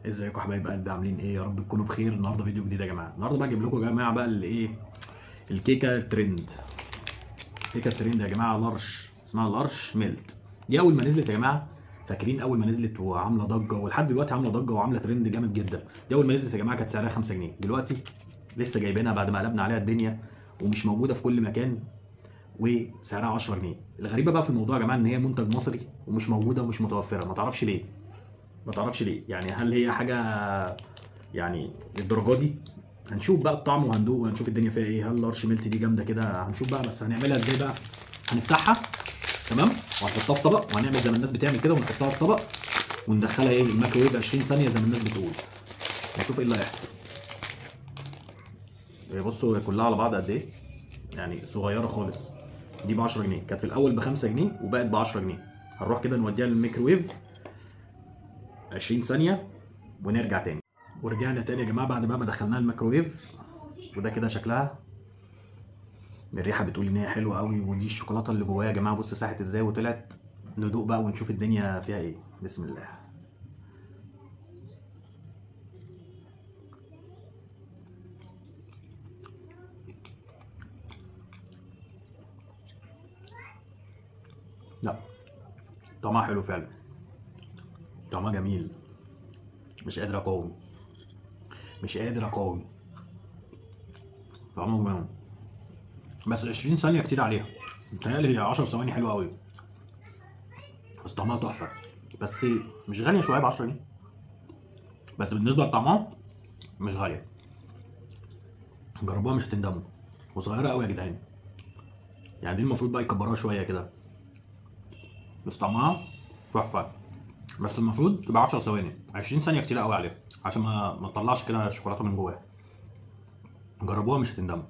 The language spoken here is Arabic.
ازيكم يا حبايب قلبي، عاملين ايه؟ يا رب تكونوا بخير. النهارده فيديو جديد يا جماعه. النهارده بقى اجيب لكم يا جماعه بقى الايه، الكيكه ترند. كيكه ترند يا جماعه، لارش، اسمها لارش ميلت. دي اول ما نزلت يا جماعه، فاكرين اول ما نزلت وعامله ضجه، ولحد دلوقتي عامله ضجه وعامله ترند جامد جدا. دي اول ما نزلت يا جماعه كانت سعرها 5 جنيه، دلوقتي لسه جايبينها بعد ما قلبنا عليها الدنيا ومش موجوده في كل مكان، وسعرها 10 جنيه. الغريبه بقى في الموضوع يا جماعه ان هي منتج مصري ومش موجوده ومش متوفره، ما تعرفش ليه. ما تعرفش ليه، يعني هل هي حاجه يعني للدرجه دي؟ هنشوف بقى الطعم وهندوق وهنشوف الدنيا فيها ايه. هل لارش ميلت دي جامده كده؟ هنشوف بقى، بس هنعملها ازاي بقى؟ هنفتحها تمام، وهنحطها في طبق، وهنعمل زي ما الناس بتعمل كده ونحطها في طبق وندخلها ايه الميكروويف 20 ثانيه زي ما الناس بتقول. ونشوف ايه اللي هيحصل. بصوا هي كلها على بعض قد ايه، يعني صغيره خالص. دي ب 10 جنيه، كانت في الاول ب 5 جنيه وبقت ب 10 جنيه. هنروح كده نوديها للميكروويف 20 ثانيه ونرجع تاني. ورجعنا تاني يا جماعه بعد بقى ما دخلناها الميكروويف، وده كده شكلها. الريحه بتقول ان هي حلوه قوي، ودي الشوكولاته اللي جواها يا جماعه. بص ساحت ازاي وطلعت. ندوق بقى ونشوف الدنيا فيها ايه. بسم الله. لا، طعمها حلو فعلا، طعمها جميل. مش قادر اقاوم، مش قادر اقاوم. طعمها جميل، بس 20 ثانيه كتير عليها. متهيألي هي 10 ثواني حلوه قوي، بس طعمها تحفه. بس مش غاليه شويه ب 10 جنيه، بس بالنسبه لطعمها مش غاليه. جربوها مش هتندموا. وصغيره قوي يا جدعان، يعني دي المفروض بقى يكبروها شويه كده. بس طعمها تحفه، بس المفروض تبقى 10 ثواني. 20 ثانيه كتير قوي عليها عشان ما تطلعش كده الشوكولاته من جواها. جربوها مش هتندموا.